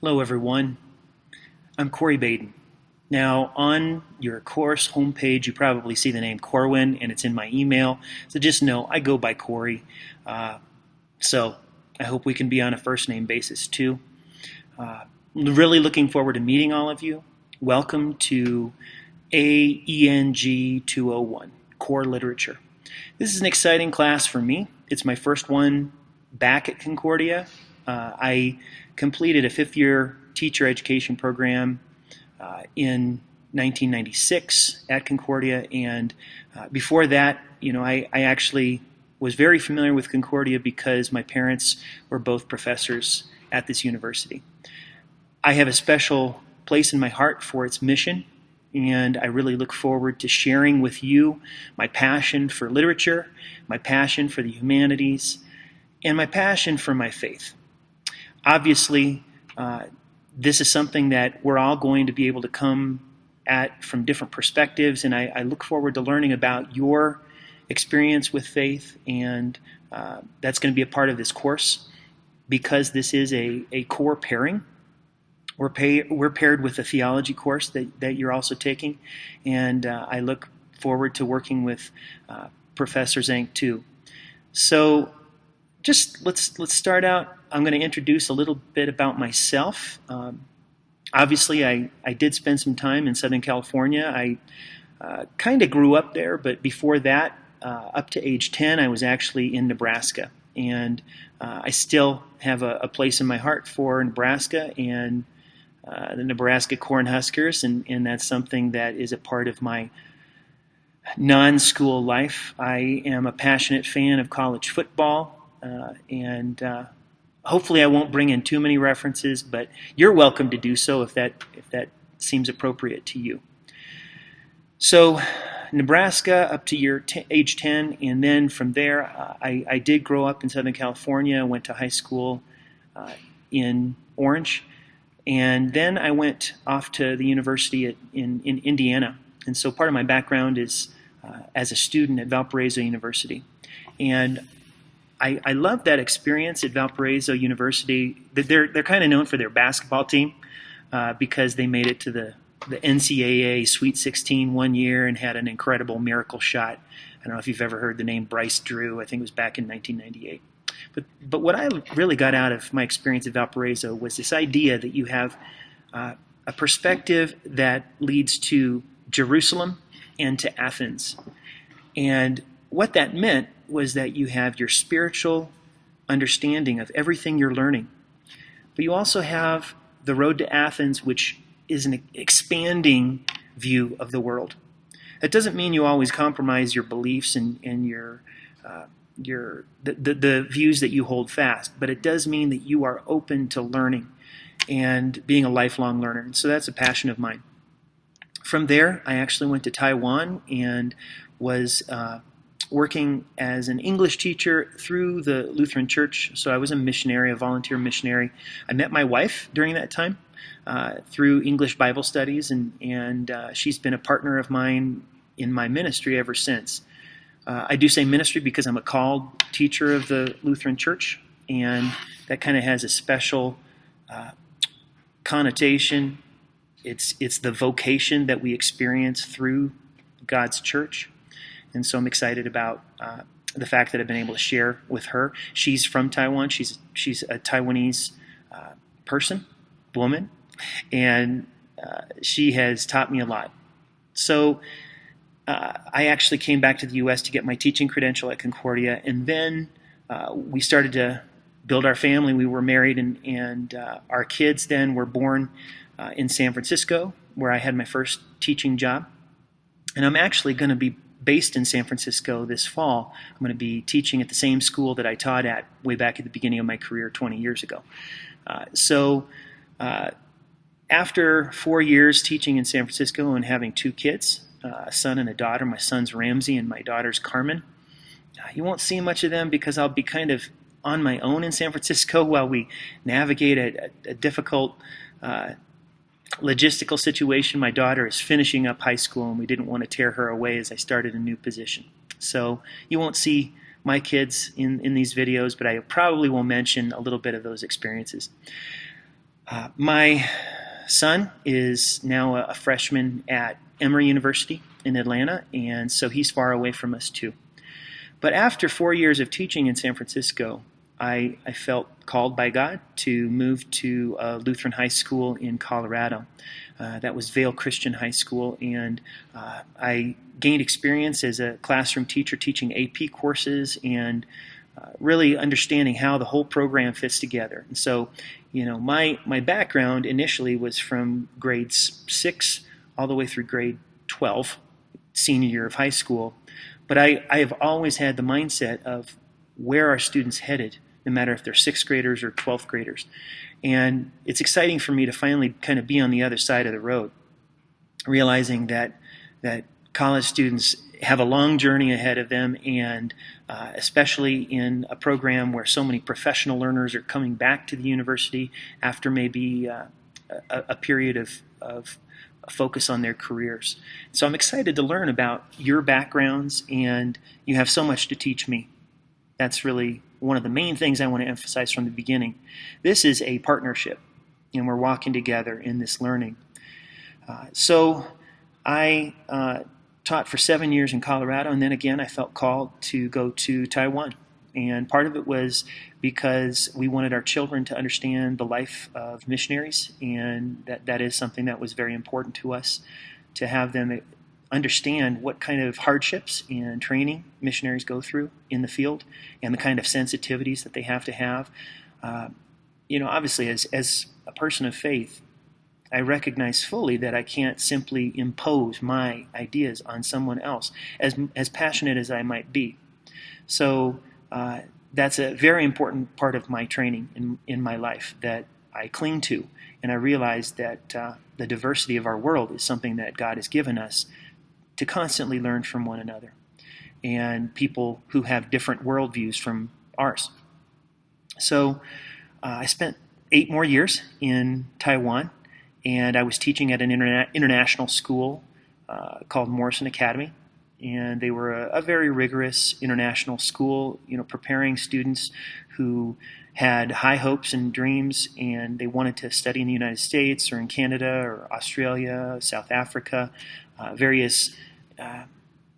Hello everyone, I'm Corey Baden. Now on your course homepage you probably see the name Corwin and it's in my email, so just know I go by Corey. So I hope we can be on a first name basis too. Really looking forward to meeting all of you. Welcome to AENG 201, Core Literature. This is an exciting class for me. It's my first one back at Concordia. I completed a fifth-year teacher education program in 1996 at Concordia, and before that, I actually was very familiar with Concordia because my parents were both professors at this university. I have a special place in my heart for its mission, and I really look forward to sharing with you my passion for literature, my passion for the humanities, and my passion for my faith. Obviously, this is something that we're all going to be able to come at from different perspectives, and I look forward to learning about your experience with faith, and that's going to be a part of this course because this is a core pairing. We're paired with a theology course that you're also taking, and I look forward to working with Professor Zank too. So just let's start out. I'm going to introduce a little bit about myself. Obviously, I did spend some time in Southern California. I kind of grew up there, but before that, up to age 10, I was actually in Nebraska. And I still have a place in my heart for Nebraska and the Nebraska Cornhuskers, and that's something that is a part of my non-school life. I am a passionate fan of college football, and hopefully I won't bring in too many references, but you're welcome to do so if that seems appropriate to you. So Nebraska up to age 10, and then from there I did grow up in Southern California, went to high school in Orange, and then I went off to the university in Indiana. And so part of my background is as a student at Valparaiso University. And I love that experience at Valparaiso University. They're kind of known for their basketball team because they made it to the NCAA Sweet 16 one year and had an incredible miracle shot. I don't know if you've ever heard the name Bryce Drew. I think it was back in 1998. But what I really got out of my experience at Valparaiso was this idea that you have a perspective that leads to Jerusalem and to Athens. And what that meant was that you have your spiritual understanding of everything you're learning. But you also have the road to Athens, which is an expanding view of the world. That doesn't mean you always compromise your beliefs and the views that you hold fast, but it does mean that you are open to learning and being a lifelong learner. And so that's a passion of mine. From there, I actually went to Taiwan and was working as an English teacher through the Lutheran Church. So I was a missionary, a volunteer missionary. I met my wife during that time through English Bible studies, and she's been a partner of mine in my ministry ever since. I do say ministry because I'm a called teacher of the Lutheran Church, and that kind of has a special connotation. It's the vocation that we experience through God's church. And so I'm excited about the fact that I've been able to share with her. She's from Taiwan. She's a Taiwanese woman, and she has taught me a lot. So I actually came back to the U.S. to get my teaching credential at Concordia, and then we started to build our family. We were married, and our kids then were born in San Francisco, where I had my first teaching job. And I'm actually going to be based in San Francisco this fall. I'm going to be teaching at the same school that I taught at way back at the beginning of my career 20 years ago. So after 4 years teaching in San Francisco and having two kids, a son and a daughter, my son's Ramsey and my daughter's Carmen, you won't see much of them because I'll be kind of on my own in San Francisco while we navigate a difficult logistical situation. My daughter is finishing up high school, and we didn't want to tear her away as I started a new position. So you won't see my kids in these videos, but I probably will mention a little bit of those experiences. My son is now a freshman at Emory University in Atlanta, and so he's far away from us too. But after 4 years of teaching in San Francisco, I felt called by God to move to a Lutheran high school in Colorado. That was Vail Christian High School, and I gained experience as a classroom teacher teaching AP courses and really understanding how the whole program fits together. And so, my background initially was from grades 6 all the way through grade 12, senior year of high school. But I have always had the mindset of where are students headed, no matter if they're 6th graders or 12th graders. And it's exciting for me to finally kind of be on the other side of the road, realizing that college students have a long journey ahead of them, and especially in a program where so many professional learners are coming back to the university after maybe a period of focus on their careers. So I'm excited to learn about your backgrounds, and you have so much to teach me. That's really one of the main things I want to emphasize from the beginning. This is a partnership, and we're walking together in this learning. So I taught for 7 years in Colorado, and then again I felt called to go to Taiwan. And part of it was because we wanted our children to understand the life of missionaries, and that is something that was very important to us, to have them understand what kind of hardships and training missionaries go through in the field and the kind of sensitivities that they have to have. Obviously, as a person of faith, I recognize fully that I can't simply impose my ideas on someone else, as passionate as I might be. So that's a very important part of my training in my life that I cling to, and I realize that the diversity of our world is something that God has given us to constantly learn from one another and people who have different worldviews from ours. So I spent 8 more years in Taiwan, and I was teaching at an international school called Morrison Academy. And they were a very rigorous international school, preparing students who had high hopes and dreams, and they wanted to study in the United States or in Canada or Australia, South Africa, various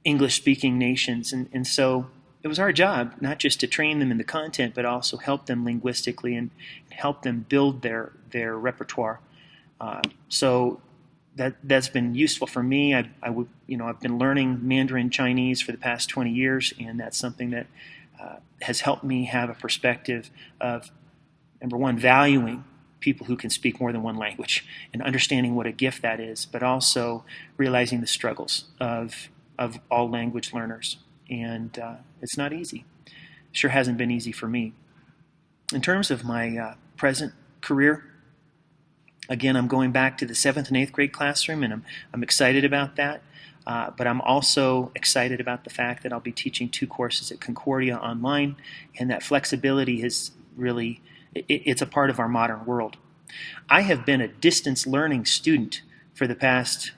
English-speaking nations. And so it was our job not just to train them in the content, but also help them linguistically and help them build their repertoire. So that's been useful for me. I've been learning Mandarin Chinese for the past 20 years, and that's something that has helped me have a perspective of, number one, valuing people who can speak more than one language and understanding what a gift that is, but also realizing the struggles of all language learners. And it's not easy. Sure hasn't been easy for me. In terms of my present career, again, I'm going back to the 7th and 8th grade classroom, and I'm excited about that. But I'm also excited about the fact that I'll be teaching 2 courses at Concordia online, and that flexibility is really, it's a part of our modern world. I have been a distance learning student for the past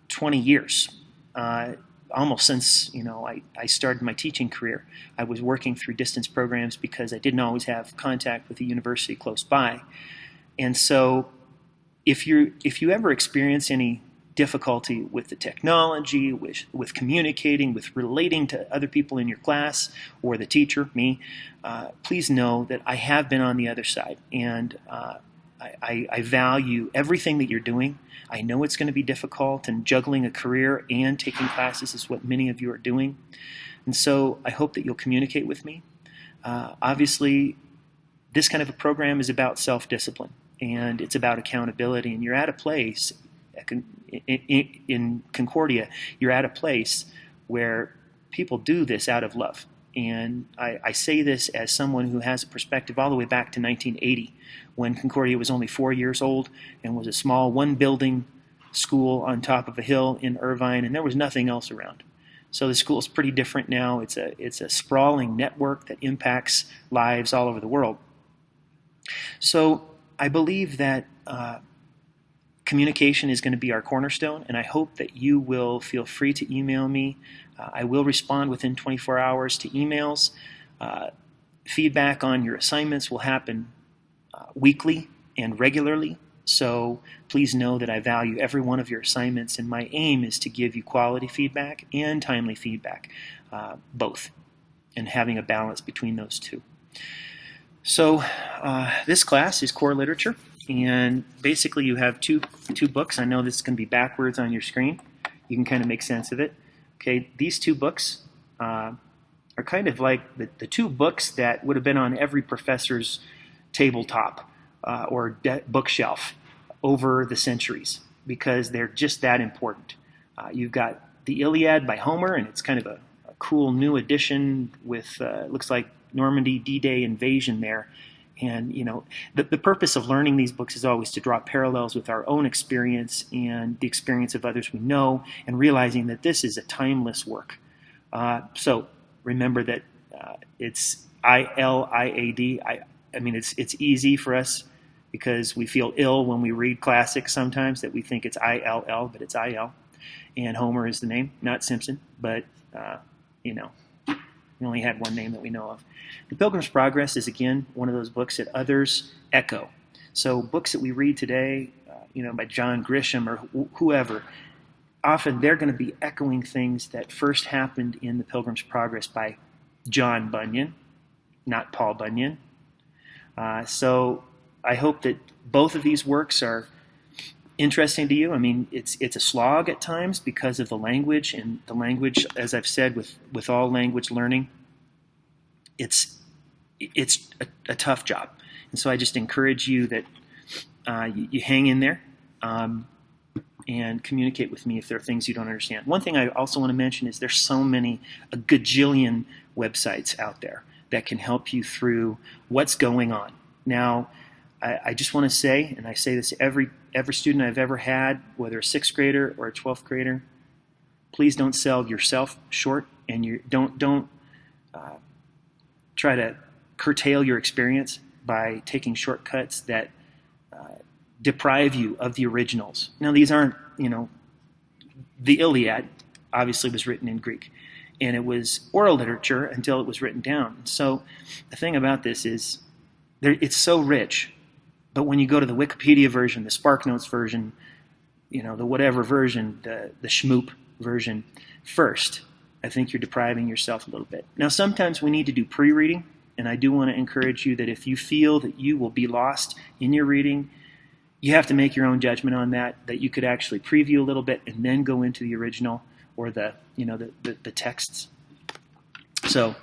20 years, almost since I started my teaching career. I was working through distance programs because I didn't always have contact with the university close by. And so if you ever experience any difficulty with the technology, with communicating, with relating to other people in your class or the teacher, me, please know that I have been on the other side, and I value everything that you're doing. I know it's going to be difficult, and juggling a career and taking classes is what many of you are doing. And so I hope that you'll communicate with me. Obviously, this kind of a program is about self-discipline, and it's about accountability, and you're at a place in Concordia, you're at a place where people do this out of love. And I say this as someone who has a perspective all the way back to 1980, when Concordia was only 4 years old and was a small one-building school on top of a hill in Irvine, and there was nothing else around. So the school is pretty different now. It's a sprawling network that impacts lives all over the world. So I believe that communication is going to be our cornerstone, and I hope that you will feel free to email me. I will respond within 24 hours to emails. Feedback on your assignments will happen weekly and regularly. So please know that I value every one of your assignments, and my aim is to give you quality feedback and timely feedback, both, and having a balance between those two. So this class is core literature, and basically you have two books. I know this is going to be backwards on your screen. You can kind of make sense of it. Okay, these two books are kind of like the two books that would have been on every professor's tabletop or bookshelf over the centuries, because they're just that important. You've got the Iliad by Homer, and it's kind of a cool new edition with looks like Normandy D-Day invasion there. And the purpose of learning these books is always to draw parallels with our own experience and the experience of others we know, and realizing that this is a timeless work. So remember that it's ILIAD. I mean, it's easy for us because we feel ill when we read classics sometimes, that we think it's ILL, but it's IL. And Homer is the name, not Simpson, but, we only had one name that we know of. The Pilgrim's Progress is, again, one of those books that others echo. So books that we read today, by John Grisham or whoever, often they're going to be echoing things that first happened in The Pilgrim's Progress by John Bunyan, not Paul Bunyan. So I hope that both of these works are interesting to you. I mean, it's a slog at times because of the language, and the language, as I've said, with all language learning, it's a tough job. And so I just encourage you that you hang in there and communicate with me if there are things you don't understand. One thing I also want to mention is there's a gajillion websites out there that can help you through what's going on. Now, I just want to say, and I say this to every student I've ever had, whether a 6th grader or a 12th grader, please don't sell yourself short, and don't try to curtail your experience by taking shortcuts that deprive you of the originals. Now, these aren't, the Iliad obviously was written in Greek, and it was oral literature until it was written down. So the thing about this is it's so rich. But when you go to the Wikipedia version, the SparkNotes version, the whatever version, the Schmoop version first, I think you're depriving yourself a little bit. Now, sometimes we need to do pre-reading, and I do want to encourage you that if you feel that you will be lost in your reading, you have to make your own judgment on that you could actually preview a little bit and then go into the original or the texts. So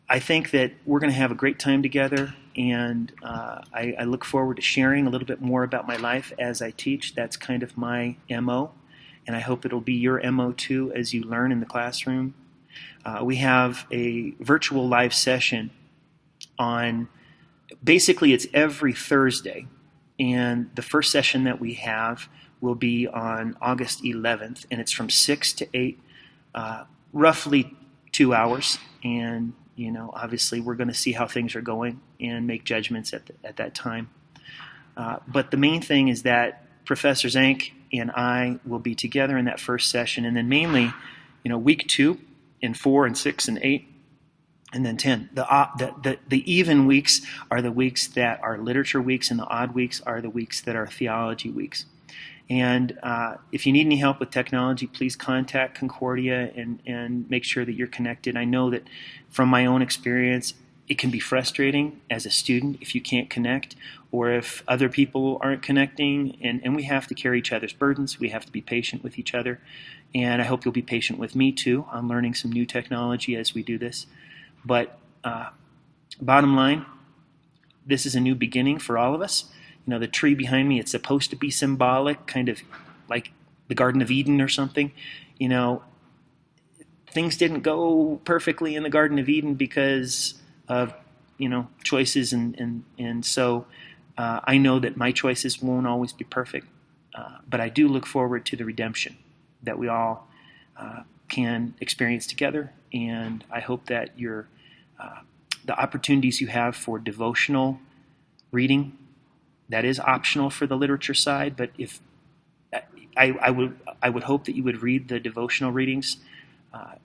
I think that we're going to have a great time together, and I look forward to sharing a little bit more about my life as I teach. That's kind of my MO, and I hope it'll be your MO too as you learn in the classroom. We have a virtual live session on, basically it's every Thursday, and the first session that we have will be on August 11th, and it's from 6 to 8, roughly 2 hours, and obviously we're going to see how things are going and make judgments at that time. But the main thing is that Professor Zank and I will be together in that first session, and then mainly, week 2 and 4 and 6 and 8, and then 10. The even weeks are the weeks that are literature weeks, and the odd weeks are the weeks that are theology weeks. And if you need any help with technology, please contact Concordia and make sure that you're connected. I know that from my own experience, it can be frustrating as a student if you can't connect, or if other people aren't connecting, and we have to carry each other's burdens. We have to be patient with each other, and I hope you'll be patient with me too. I'm learning some new technology as we do this. But bottom line, this is a new beginning for all of us. The tree behind me, it's supposed to be symbolic, kind of like the Garden of Eden or something. Things didn't go perfectly in the Garden of Eden because of, choices. And so I know that my choices won't always be perfect. But I do look forward to the redemption that we all can experience together. And I hope that the opportunities you have for devotional reading, that is optional for the literature side, but if I would hope that you would read the devotional readings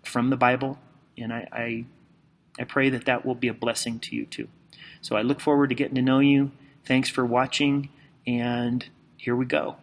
from the Bible, and I pray that will be a blessing to you too. So I look forward to getting to know you. Thanks for watching, and here we go.